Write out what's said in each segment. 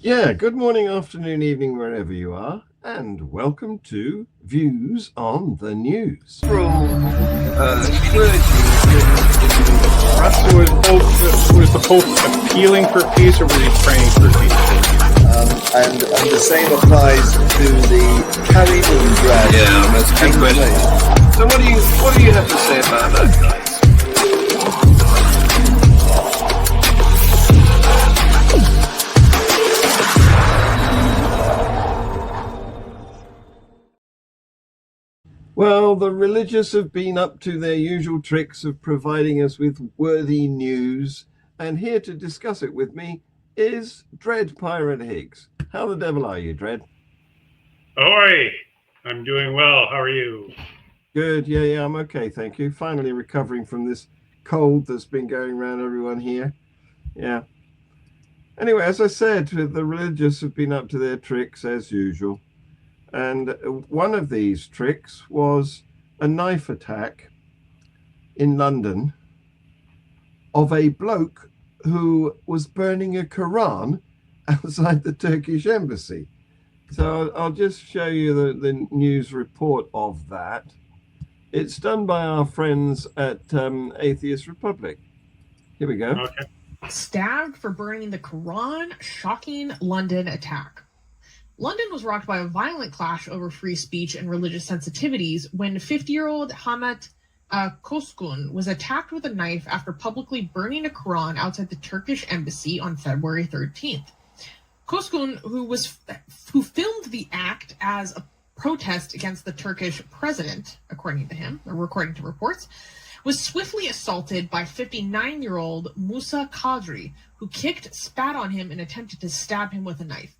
Yeah, good morning, afternoon, evening, wherever you are, and welcome to Views on the News. Russ, was the Pope appealing for peace or was he praying for peace? And the same applies to the Caribbean drag. Yeah, that's a good question. So what do you have to say about that, guys? Well, the religious have been up to their usual tricks of providing us with worthy news, and here to discuss it with me is Dread Pirate Higgs. How the devil are you, Dread? Oi, I'm doing well. How are you? Good, yeah, I'm okay, thank you. Finally recovering from this cold that's been going around everyone here. Yeah. Anyway, as I said, the religious have been up to their tricks as usual. And one of these tricks was a knife attack in London of a bloke who was burning a Quran outside the Turkish embassy. So I'll just show you the news report of that. It's done by our friends at Atheist Republic. Here we go. Okay. Stabbed for burning the Quran, shocking London attack. London was rocked by a violent clash over free speech and religious sensitivities when 50-year-old Hamet Koskun was attacked with a knife after publicly burning a Quran outside the Turkish embassy on February 13th. Koskun, who filmed the act as a protest against the Turkish president, according to him, or according to reports, was swiftly assaulted by 59-year-old Musa Kadri, who kicked, spat on him, and attempted to stab him with a knife.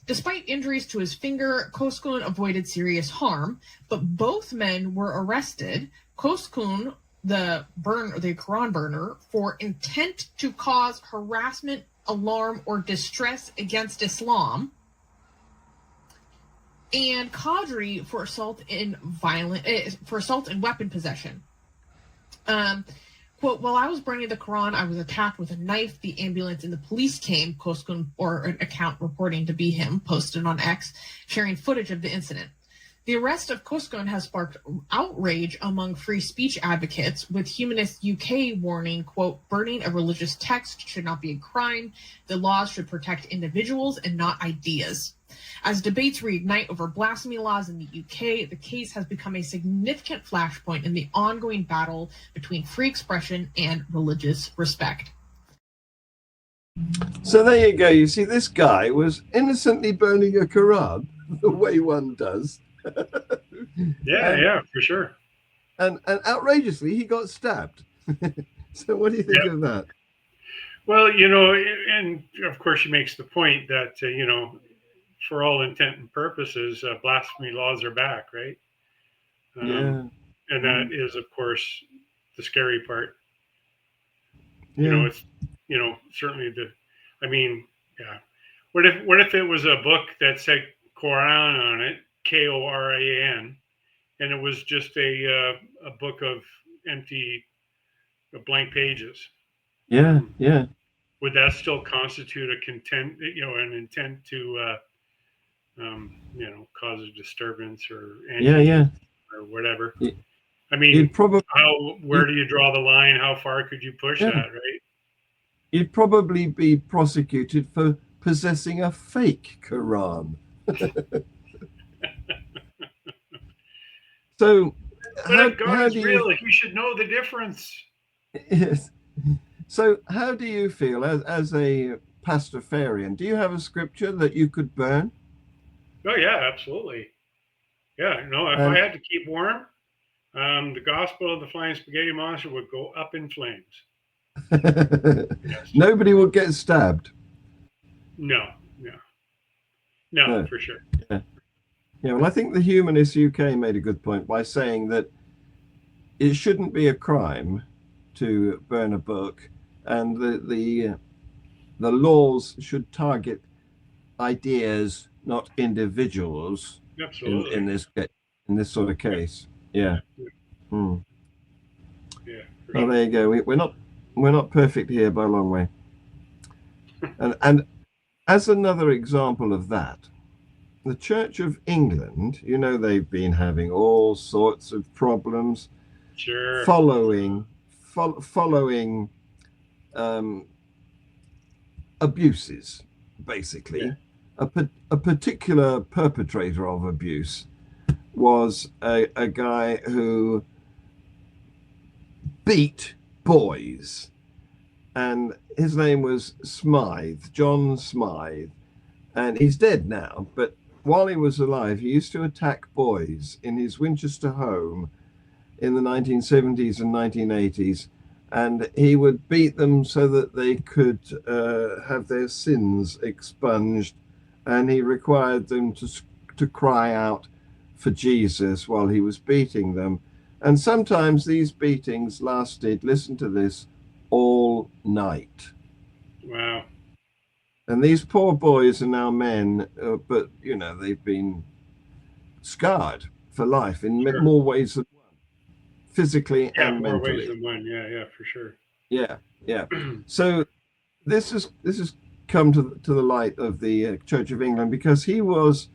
Despite injuries to his finger, Koskun avoided serious harm, but both men were arrested. Koskun, the Quran burner, for intent to cause harassment, alarm, or distress against Islam, and Kadri for assault and weapon possession. Quote, while I was burning the Quran, I was attacked with a knife. The ambulance and the police came, Koskun, or an account reporting to be him, posted on X, sharing footage of the incident. The arrest of Koskun has sparked outrage among free speech advocates, with Humanist UK warning, quote, burning a religious text should not be a crime. The laws should protect individuals and not ideas. As debates reignite over blasphemy laws in the UK, the case has become a significant flashpoint in the ongoing battle between free expression and religious respect. So there you go. You see, this guy was innocently burning a Quran, the way one does. Yeah, for sure. And outrageously, he got stabbed. So what do you think of that? Well, and of course she makes the point that, for all intent and purposes, blasphemy laws are back, right? Yeah. And that is, of course, the scary part. Yeah. It's, certainly yeah. What if it was a book that said Quran on it, Koran, and it was just a book of empty, blank pages? Yeah. Would that still constitute an intent to, cause a disturbance or Yeah. or whatever? Y- I mean, You'd probably where do you draw the line? How far could you push that, right? you'd probably be prosecuted for possessing a fake Quran. So, But if God is real, you should know the difference. Yes. So, how do you feel as a pastafarian? Do you have a scripture that you could burn? Oh yeah, absolutely. Yeah, no. If I had to keep warm, the Gospel of the Flying Spaghetti Monster would go up in flames. Yes. Nobody will get stabbed. No, for sure. Yeah, well, I think the Humanist UK made a good point by saying that it shouldn't be a crime to burn a book, and the laws should target ideas, not individuals. Absolutely. In this sort of case. Yeah. Yeah. Well, there you go. We're not perfect here by a long way. And as another example of that, the Church of England, they've been having all sorts of problems Sure. following um, abuses, Yeah. basically. A particular perpetrator of abuse was a guy who beat boys, and his name was Smythe, John Smythe, and he's dead now. But while he was alive, he used to attack boys in his Winchester home in the 1970s and 1980s, and he would beat them so that they could have their sins expunged, and he required them to cry out for Jesus while he was beating them. And sometimes these beatings lasted, listen to this, all night. Wow. And these poor boys are now men, but they've been scarred for life in Sure. more ways than one, physically Yeah, and more ways mentally. than one. Yeah, for sure. Yeah. So this has come to the light of the Church of England, because he was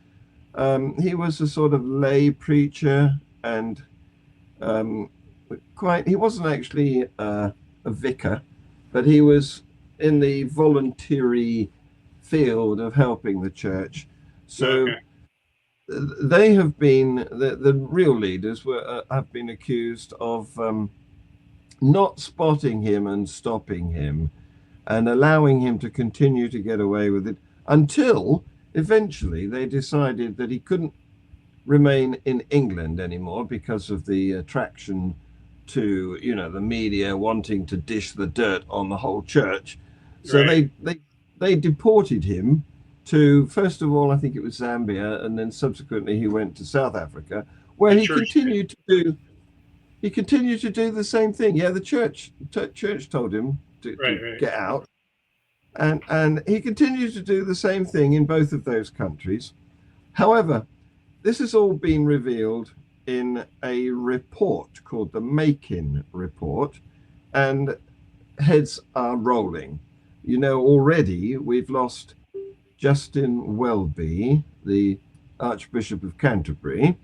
a sort of lay preacher, and he wasn't actually a vicar, but he was in the voluntary field of helping the church. So Okay. they have been the real leaders have been accused of not spotting him and stopping him and allowing him to continue to get away with it, until eventually they decided that he couldn't remain in England anymore because of the attraction to the media wanting to dish the dirt on the whole church. So Right. they deported him to, first of all, I think it was Zambia, and then subsequently he went to South Africa, where The he church did. continued to do the same thing. Yeah, the church told him to Right. get out, and he continued to do the same thing in both of those countries. However, this has all been revealed in a report called the Makin Report, and heads are rolling. Already we've lost Justin Welby, the Archbishop of Canterbury,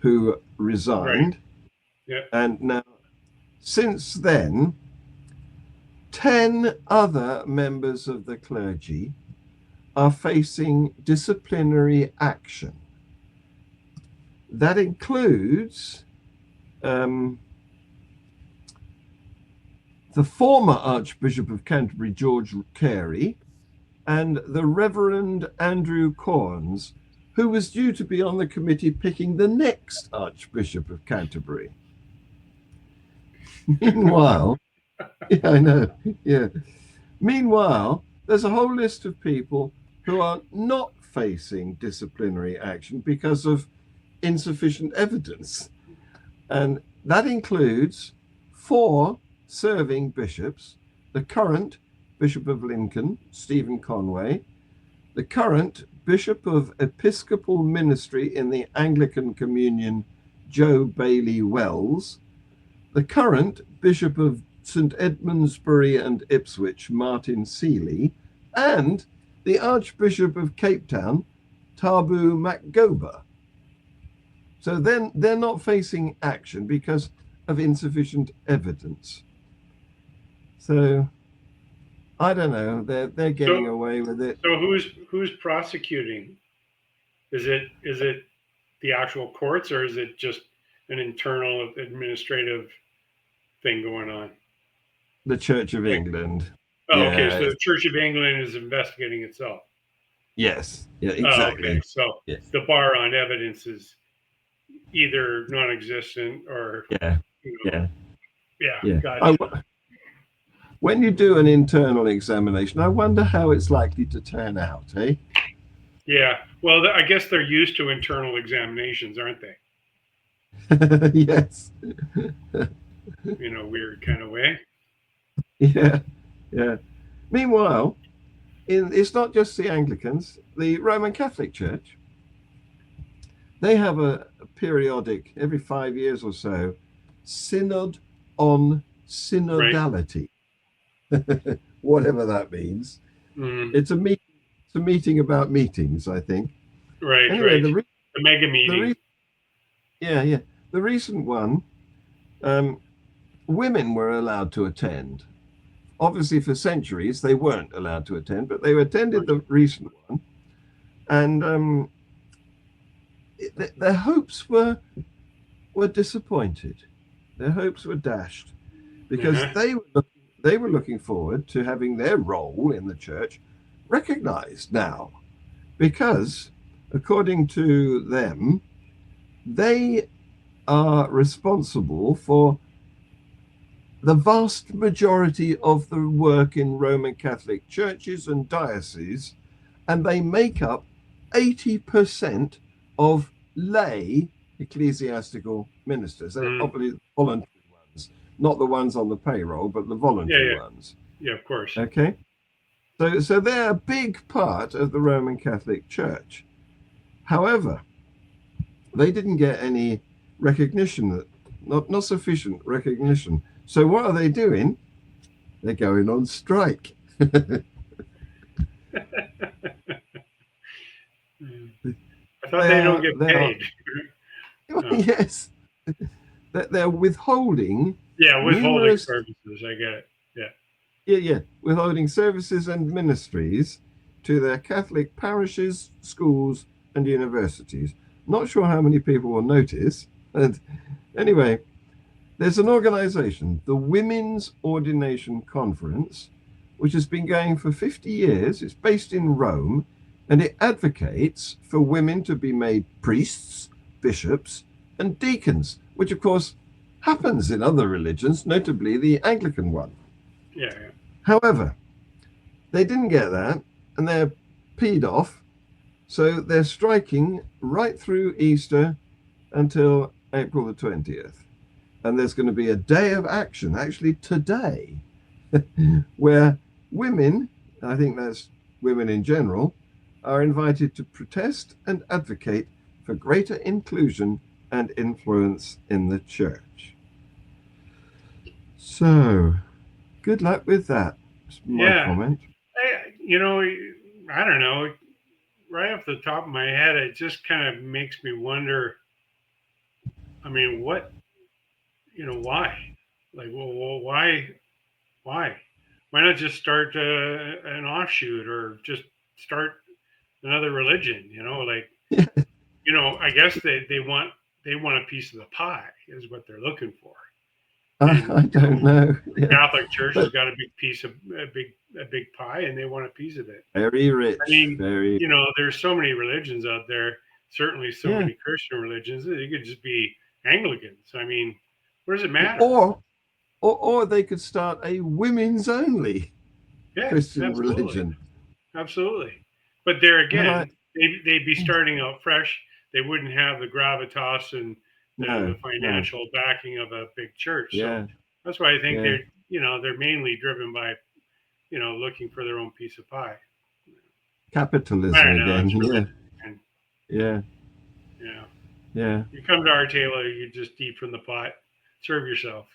who Right. resigned. Yeah. And now, since then, 10 other members of the clergy are facing disciplinary action. That includes the former Archbishop of Canterbury, George Carey, and the Reverend Andrew Corns, who was due to be on the committee picking the next Archbishop of Canterbury. Meanwhile, yeah, I know, yeah. Meanwhile, there's a whole list of people who are not facing disciplinary action because of insufficient evidence. And that includes 4 serving bishops: the current Bishop of Lincoln, Stephen Conway; the current Bishop of Episcopal Ministry in the Anglican Communion, Joe Bailey Wells; the current Bishop of St Edmundsbury and Ipswich, Martin Seeley; and the Archbishop of Cape Town, Tabu Macgoba. So then they're not facing action because of insufficient evidence. So I don't know. They're getting away with it. So who's prosecuting? Is it the actual courts, or is it just an internal administrative thing going on? The Church of Like, England. oh, okay. Yeah. So the Church of England is investigating itself. Yes. Yeah. Oh, okay. Exactly. So Yes. the bar on evidence is either non-existent or, Yeah. you know, Yeah. yeah, Yeah. gotcha. When you do an internal examination, I wonder how it's likely to turn out, eh? Yeah. Well, I guess they're used to internal examinations, aren't they? Yes. In a weird kind of way. Yeah. Yeah. Meanwhile, it's not just the Anglicans. The Roman Catholic Church, they have a periodic, every 5 years or so, synod on synodality, whatever that means. Mm. It's a meeting a meeting about meetings, I think. Right, Anyway, right. The mega meeting. yeah, the recent one, women were allowed to attend. Obviously, for centuries they weren't allowed to attend, but they attended the recent one, and their hopes were disappointed. Their hopes were dashed because Uh-huh. they were looking forward to having their role in the church recognized now, because according to them, they are responsible for the vast majority of the work in Roman Catholic churches and dioceses, and they make up 80% of lay ecclesiastical ministers. They're Mm. obviously voluntary ones, not the ones on the payroll, but the Yeah, voluntary yeah, ones. yeah. Of course. Okay? So they're a big part of the Roman Catholic Church. However, they didn't get any recognition, not sufficient recognition. So what are they doing? They're going on strike. Mm. they I thought they don't get are paid. No. yes, they're withholding Yeah, withholding numerous services. I get it. Yeah. withholding services and ministries to their Catholic parishes, schools, and universities. Not sure how many people will notice. And anyway, there's an organization, the Women's Ordination Conference, which has been going for 50 years. It's based in Rome, and it advocates for women to be made priests, bishops, and deacons, which of course happens in other religions, notably the Anglican one. Yeah, yeah. However, they didn't get that, and they're peed off, so they're striking right through Easter until April the 20th. And there's going to be a day of action, actually today, where women, I think that's women in general, are invited to protest and advocate for greater inclusion and influence in the church. So, good luck with that. That's my Yeah. comment. I don't know. Right off the top of my head, it just kind of makes me wonder. I mean, why? Like, well, why? Why not just start an offshoot or just start another religion? Like, I guess they want a piece of the pie is what they're looking for. And I don't know. the Yeah. Catholic Church has But got a big pie, and they want a piece of it. very I rich, mean, very, there's so many religions out there. Certainly, so yeah. many Christian religions. It could just be Anglicans. I mean, what does it matter? Or, or they could start a women's only Yes, Christian absolutely, religion. absolutely. But there And I, again, they'd be starting out fresh. They wouldn't have the gravitas and the no, no, financial backing of a big church. So yeah, that's why I think yeah. they're mainly driven by looking for their own piece of pie. I Capitalism don't know. again. It's Yeah, religion. And, yeah, yeah. yeah. You come to our table, you just eat from the pot. Serve yourself.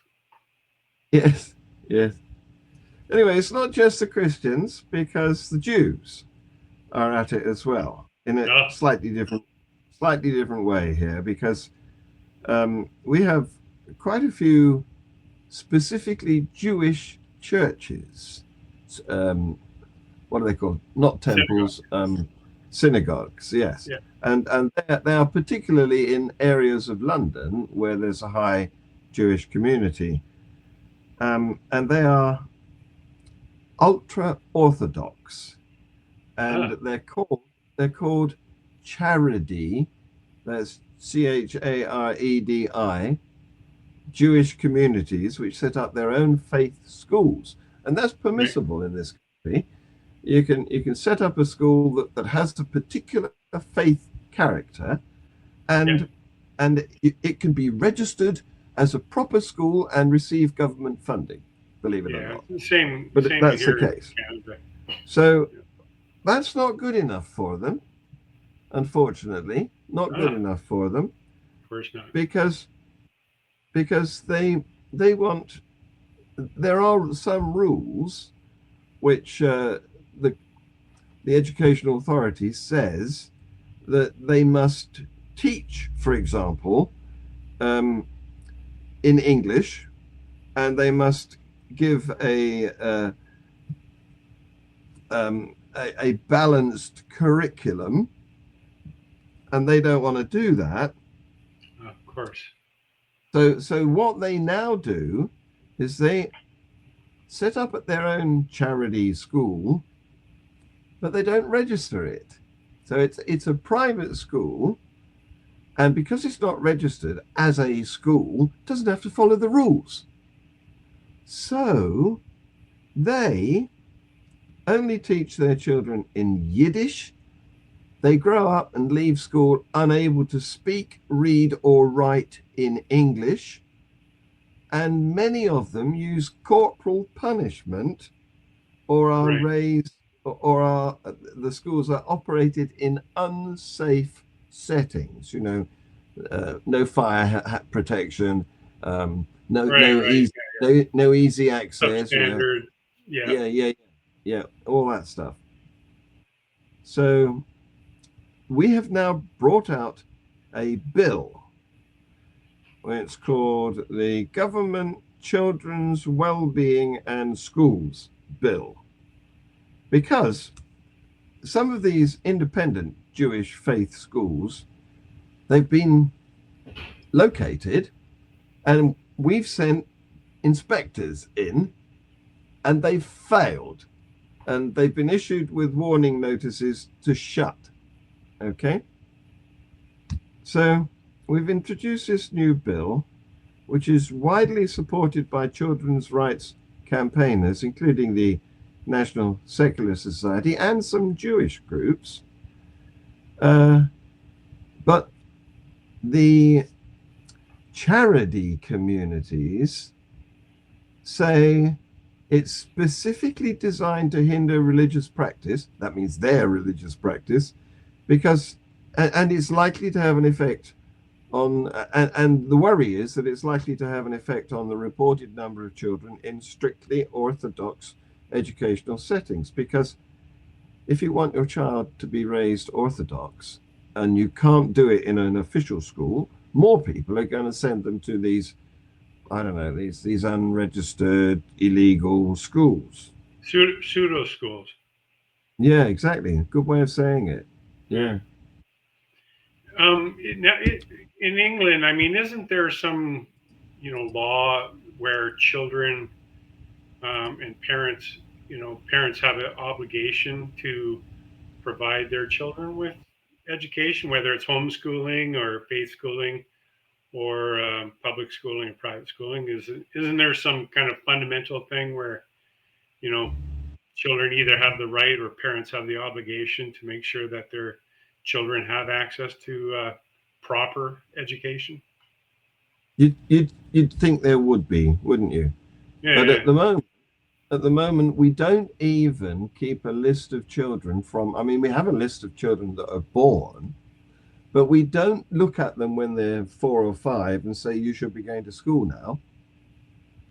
Yes, yes. Anyway, it's not just the Christians, because the Jews are at it as well in a Oh, slightly different way here, because we have quite a few specifically Jewish churches. What are they called? Not synagogue. temples, synagogues. Yes, Yeah. and they are particularly in areas of London where there's a high Jewish community, and they are ultra orthodox, and Ah, they're called charedi. That's CHAREDI. Jewish communities which set up their own faith schools, and that's right. permissible in this country. You can set up a school that has a particular faith character, Yeah. and it can be registered as a proper school and receive government funding, believe it or Yeah. not. Same But that's the here in case. Canada. So that's not good enough for them, unfortunately. Not good Ah, enough for them, of course not. because they want, there are some rules which the the educational authority says that they must teach, for example, in English, and they must give a balanced curriculum, and they don't want to do that. Of course. So what they now do is they set up at their own charity school, but they don't register it. So it's a private school, and because it's not registered as a school, it doesn't have to follow the rules. So they only teach their children in Yiddish. They grow up and leave school unable to speak, read, or write in English. And many of them use corporal punishment or are Right. raised or are the schools are operated in unsafe settings, no fire protection, Right. no Right. easy no easy access, Substandard. Yeah. yeah, all that stuff. So we have now brought out a bill. It's called the Government Children's Wellbeing and Schools Bill, because some of these independent Jewish faith schools, they've been located, and we've sent inspectors in, and they've failed, and they've been issued with warning notices to shut. Okay, so we've introduced this new bill, which is widely supported by children's rights campaigners, including the National Secular Society and some Jewish groups. But the charity communities say it's specifically designed to hinder religious practice. That means their religious practice, because, and it's likely to have an effect on, and the worry is that it's likely to have an effect on the reported number of children in strictly orthodox educational settings. Because if you want your child to be raised orthodox and you can't do it in an official school, more people are going to send them to these, I don't know, these unregistered illegal schools. Pseudo schools. Yeah, exactly. Good way of saying it. Yeah. In England, I mean, isn't there some, law where children and parents, parents have an obligation to provide their children with education, whether it's homeschooling or faith schooling or public schooling or private schooling? Isn't there some kind of fundamental thing where, you know, children either have the right or parents have the obligation to make sure that their children have access to proper education? You'd think there would be, wouldn't you? Yeah, But yeah. at the moment, we don't even keep a list of children from. I mean, we have a list of children that are born, but we don't look at them when they're 4 or 5 and say you should be going to school now.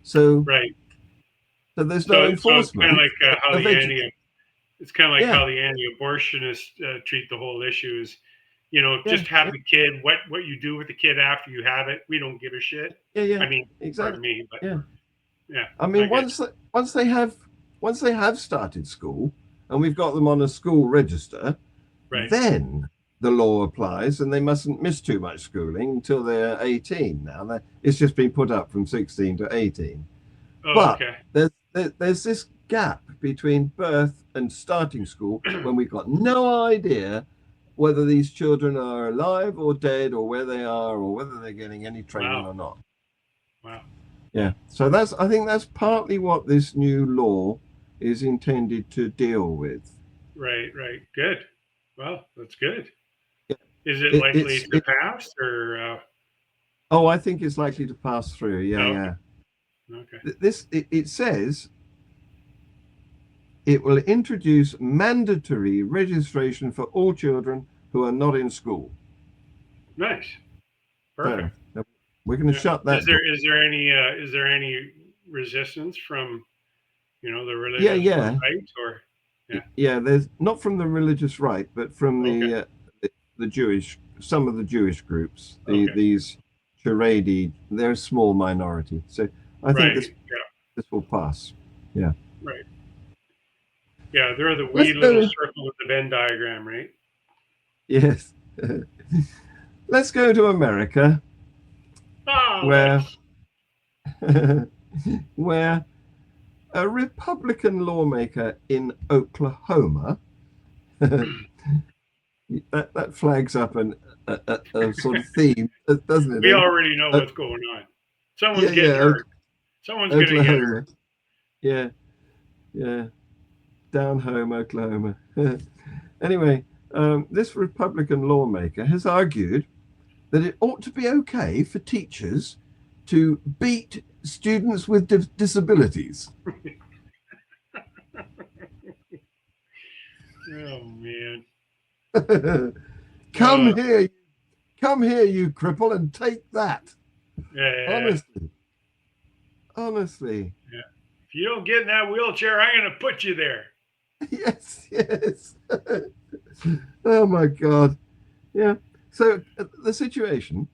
So, Right. so there's no So it's kind of enforcement like how of the edu- it's kind of like Yeah, how the anti-abortionists treat the whole issue is, yeah, just have yeah, the kid. What you do with the kid after you have it, we don't give a shit. yeah, I mean, exactly. pardon me, but Yeah. yeah, I I mean, get once they have started school and we've got them on a school register, you. Right. then the law applies and they mustn't miss too much schooling until they're 18. Now it's just been put up from 16 to 18. Oh, But okay. there's this gap between birth and starting school when we've got no idea whether these children are alive or dead or where they are or whether they're getting any training Wow. or not. Wow. Yeah. So I think that's partly what this new law is intended to deal with. Right. Right. Good. Well, that's good. Yeah. Is it It, likely it's to it, pass or? oh, I think it's likely to pass through. Yeah, No. yeah. Okay. It says it will introduce mandatory registration for all children who are not in school. Nice. So Perfect. we're going to Yeah. shut that door. Is there any resistance from the Yeah, religious yeah. right or? Yeah. there's not from the religious right, but from Okay. the Jewish, some of the Jewish groups. Okay. These charade, they're a small minority. So I think Right. this will pass. Yeah. Right. Yeah. They're the Let's wee little go. circle of the Venn diagram, right? Yes. Let's go to America, Ah, where let's. where a Republican lawmaker in Oklahoma that flags up a sort of theme, doesn't We it? already know Uh, what's going on. Someone's yeah, getting yeah, hurt. Someone's going to get hurt. Oklahoma. Yeah, yeah, down home, Oklahoma. Anyway, this Republican lawmaker has argued that it ought to be okay for teachers to beat students with disabilities. Oh man. Come Uh, here, come here, you cripple, and take that. yeah. Honestly. Yeah. If you don't get in that wheelchair, I'm going to put you there. Yes, yes. Oh my God. Yeah. So the situation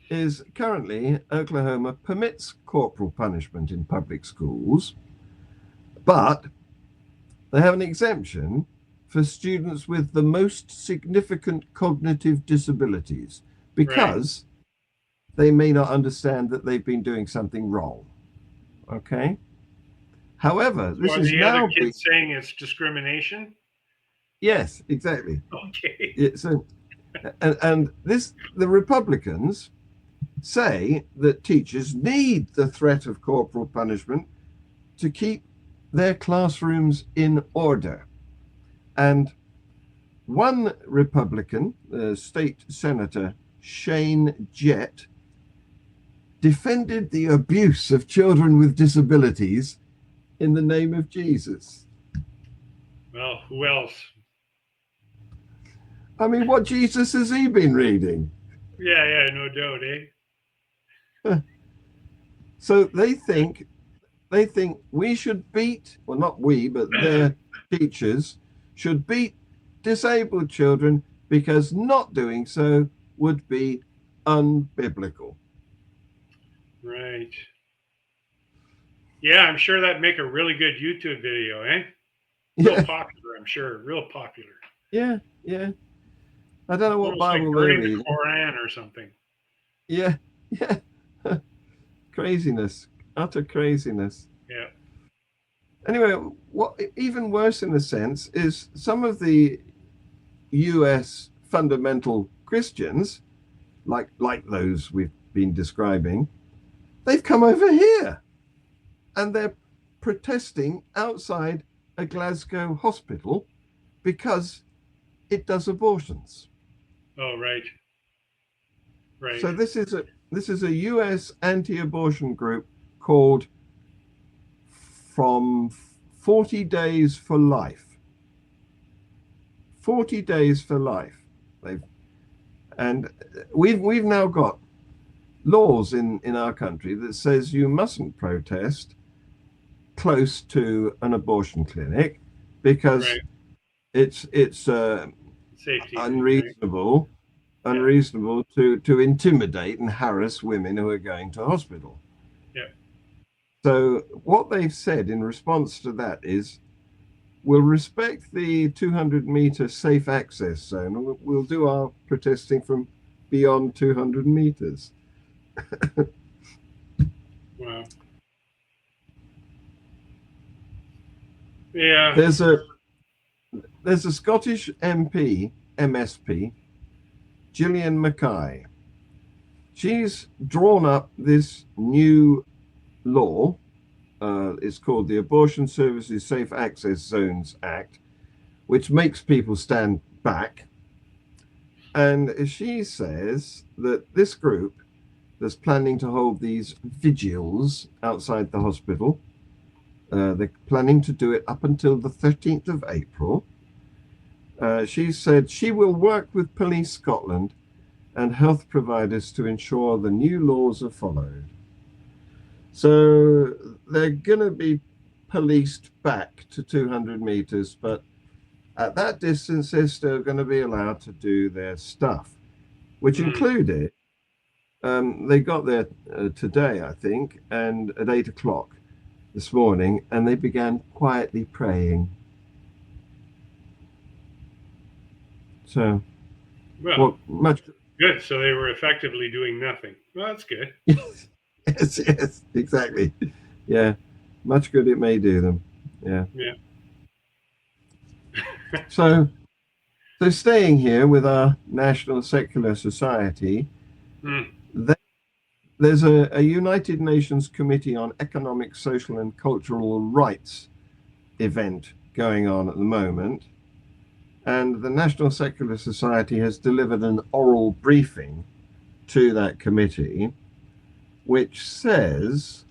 is currently Oklahoma permits corporal punishment in public schools, but they have an exemption for students with the most significant cognitive disabilities because they may not understand that they've been doing something wrong. Okay. However, So this are is the now other kids saying it's discrimination? yes, exactly. Okay. Yeah, so, and the Republicans say that teachers need the threat of corporal punishment to keep their classrooms in order. And one Republican, State Senator Shane Jett, defended the abuse of children with disabilities in the name of Jesus. Well, who else? I mean, what Jesus has he been reading? Yeah, no doubt, eh? So they think we should beat, well, not we, but their teachers should beat disabled children because not doing so would be unbiblical. Right. Yeah, I'm sure that'd make a really good YouTube video, eh? Real popular, I'm sure. Real popular. Yeah. I don't know what Almost Bible like they're burning reading. the Quran or something. Yeah. Craziness, utter craziness. Yeah. Anyway, what even worse in a sense is some of the US fundamental Christians, like those we've been describing, they've come over here and they're protesting outside a Glasgow hospital because it does abortions. Oh, right. So this is a US anti-abortion group called From 40 Days for Life. 40 Days for Life. And we've now got laws in our country that says you mustn't protest close to an abortion clinic because it's safety unreasonable to intimidate and harass women who are going to hospital. Yeah. So what they've said in response to that is, we'll respect the 200-meter safe access zone. We'll do our protesting from beyond 200 meters. Wow. Yeah. There's a Scottish MP, MSP, Gillian Mackay. She's drawn up this new law. It's called the Abortion Services Safe Access Zones Act, which makes people stand back. And she says that this group that's planning to hold these vigils outside the hospital, they're planning to do it up until the 13th of April. She said she will work with Police Scotland and health providers to ensure the new laws are followed. So they're going to be policed back to 200 meters, but at that distance, they're still going to be allowed to do their stuff, which included they got there today, I think, and at 8 o'clock this morning, and they began quietly praying. So, Well, much good. So they were effectively doing nothing. Well, that's good. yes, exactly. Yeah, much good it may do them. Yeah. Yeah. So staying here with our National Secular Society, there's a United Nations Committee on Economic, Social and Cultural Rights event going on at the moment. And the National Secular Society has delivered an oral briefing to that committee, which says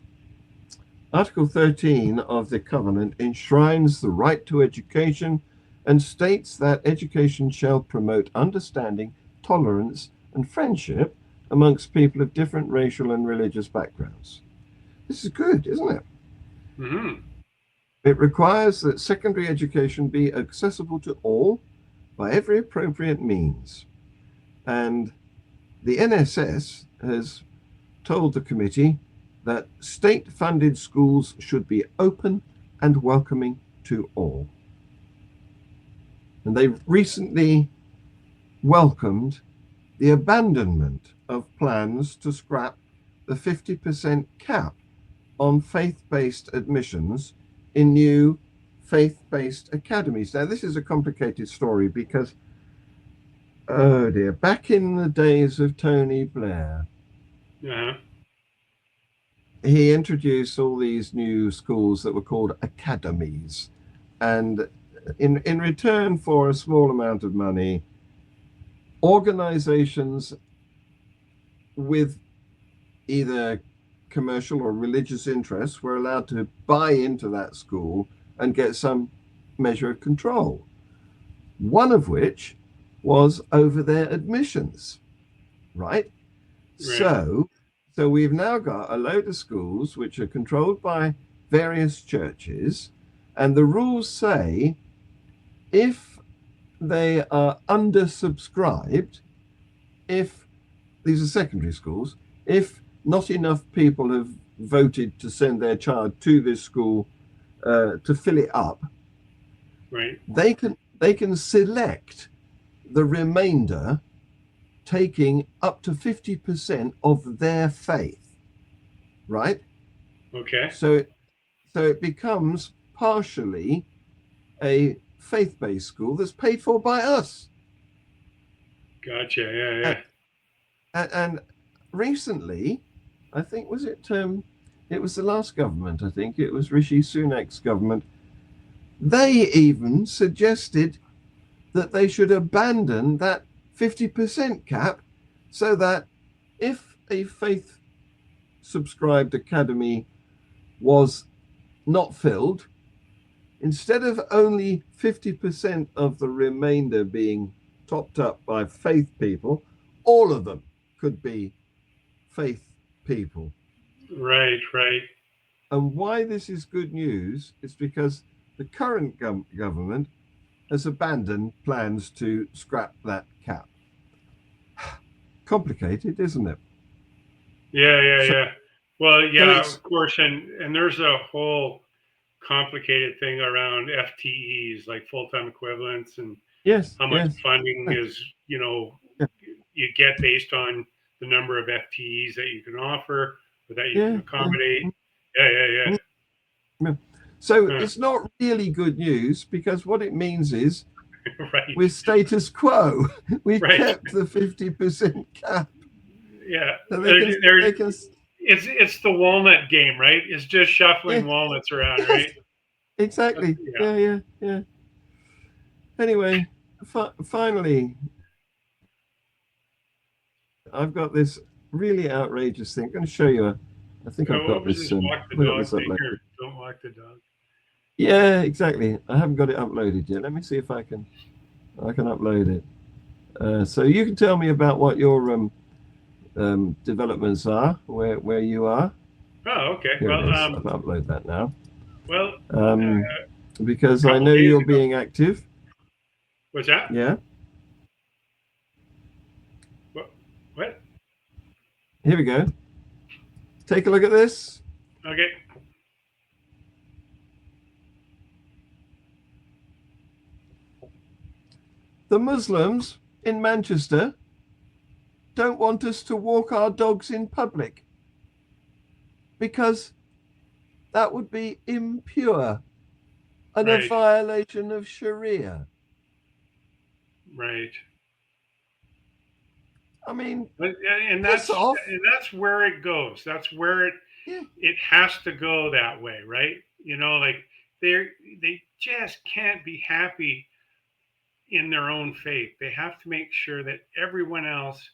Article 13 of the Covenant enshrines the right to education and states that education shall promote understanding, tolerance, and friendship amongst people of different racial and religious backgrounds. This is good, isn't it? Mm-hmm. It requires that secondary education be accessible to all by every appropriate means. And the NSS has told the committee that state-funded schools should be open and welcoming to all. And they've recently welcomed the abandonment of plans to scrap the 50% cap on faith-based admissions in new faith-based academies. Now, this is a complicated story because, oh dear, back in the days of Tony Blair, he introduced all these new schools that were called academies. And in return for a small amount of money, organizations with either commercial or religious interests were allowed to buy into that school and get some measure of control. One of which was over their admissions, right? So we've now got a load of schools which are controlled by various churches, and the rules say if they are undersubscribed, if these are secondary schools, if not enough people have voted to send their child to this school to fill it up, they can select the remainder, taking up to 50% of their faith, right? Okay. So it becomes partially a faith-based school that's paid for by us. Gotcha. Yeah. And recently, I think it was the last government. I think it was Rishi Sunak's government. They even suggested that they should abandon that 50% cap, so that if a faith subscribed academy was not filled, instead of only 50% of the remainder being topped up by faith people, all of them could be faith people. Right. And why this is good news is because the current government has abandoned plans to scrap that cap. Complicated, isn't it? Yeah. Well, yeah, of course, and there's a whole complicated thing around FTEs, like full-time equivalents, and how much funding is, you get based on the number of FTEs that you can offer or that you can accommodate. Yeah. So it's not really good news, because what it means is we're status quo. We've kept the 50% cap. Yeah. So it's the walnut game, right? It's just shuffling walnuts around, right? Exactly. Yeah. Anyway, finally, I've got this really outrageous thing. I'm going to show you. I think I've got this. Don't walk the dog. Yeah, exactly. I haven't got it uploaded yet. Let me see if I can upload it. So you can tell me about what your developments are, where you are. Oh, okay. Here I'll upload that now. Well, because I couple know days you're ago. being active. What's that? Yeah. What? Here we go. Take a look at this. Okay. The Muslims in Manchester don't want us to walk our dogs in public because that would be impure and a Right. violation of Sharia. Right. I mean, And piss off. that's where it goes. That's where Yeah. it has to go that way, right? Like they just can't be happy in their own faith. They have to make sure that everyone else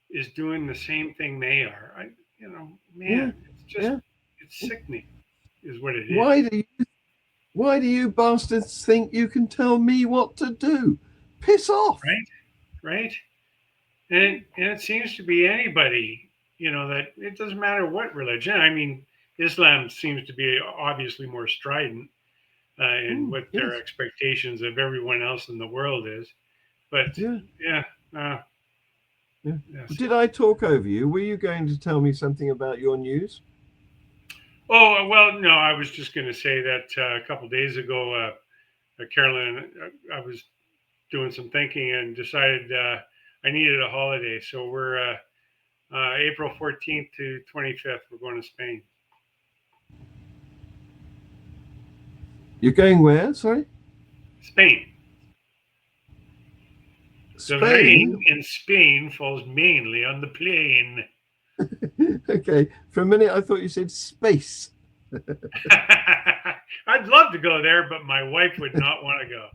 is doing the same thing they are. Yeah. Man, Yeah. it's sickening, is what it is. Why do you bastards think you can tell me what to do? Piss off. Right. Right. And it seems to be anybody, that it doesn't matter what religion. I mean, Islam seems to be obviously more strident in what their Yes. expectations of everyone else in the world is. But Yeah. yeah, Yeah. yes. Did I talk over you? Were you going to tell me something about your news? Oh well, no, I was just going to say that a couple days ago, Carolyn, I was doing some thinking and decided I needed a holiday, so we're April 14th to 25th. We're going to Spain. You're going where? Sorry? Spain. The rain Spain? in Spain falls mainly on the plain. Okay. For a minute, I thought you said space. I'd love to go there, but my wife would not want to go.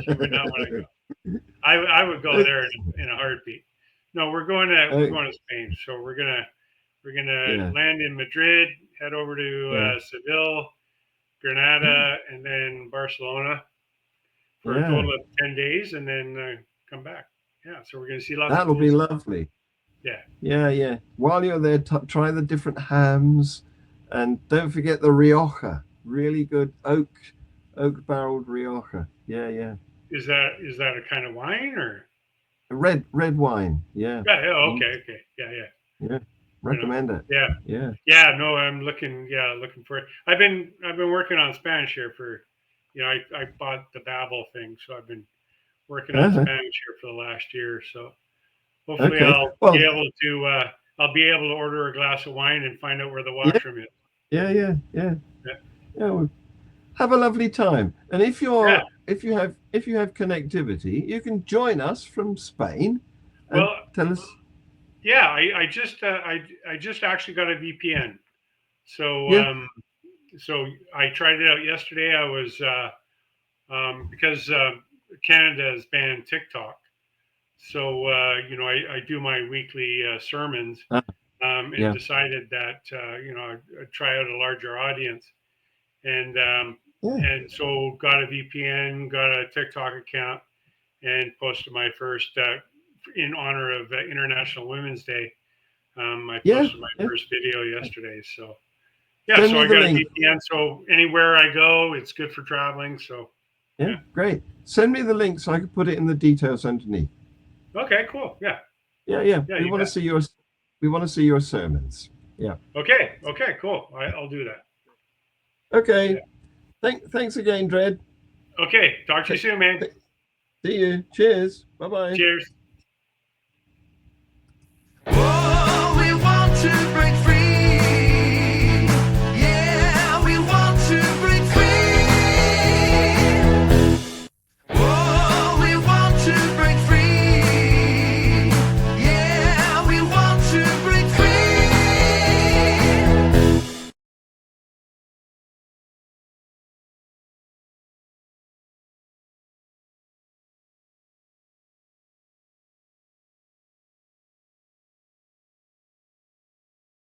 She would not want to go. I would go there in a heartbeat. No, we're going to Spain. So we're gonna Yeah. land in Madrid, head over Yeah. to Seville, Granada, and then Barcelona for a Yeah. total of 10 days, and then come back. Yeah, so we're gonna see lots of That'll cool be stuff. lovely. Yeah. Yeah. Yeah. While you're there, try the different hams, and don't forget the Rioja. Really good oak barreled Rioja. Yeah. Yeah. Is that a kind of wine or? Red wine. Yeah. Yeah. Yeah. Mm, Okay. Yeah. Yeah. yeah. You know. Recommend it. Yeah. Yeah. Yeah. No, I'm looking. Yeah, looking for it. I've been working on Spanish here for. I bought the Babbel thing, so I've been working on Uh-huh. Spanish here for the last year. So hopefully Okay. Well, I'll be able to order a glass of wine and find out where the yeah. washroom is. Yeah. Yeah. Yeah. Yeah. Yeah. Well, have a lovely time. And if Yeah. you have connectivity, you can join us from Spain and Well, tell us. yeah. I just actually got a VPN. So Yeah. I tried it out yesterday. I was because Canada has banned TikTok. So I do my weekly sermons, Uh, and yeah. decided that I'd try out a larger audience, and Yeah. so got a VPN, got a TikTok account, and posted my first in honor of International Women's Day. I Yeah. posted my Yeah. first video yesterday. So yeah, Send so me I the got a link. VPN. So anywhere I go, it's good for traveling. So Yeah. yeah. Great. Send me the link so I can put it in the details underneath. Okay, cool. Yeah. Yeah. Yeah. Yeah, We you want to bet. see your sermons. Yeah. Okay, cool. I'll do that. Okay. Yeah. Thanks again, Dred. Okay, talk to you soon, man. See you. Cheers. Bye bye. Cheers.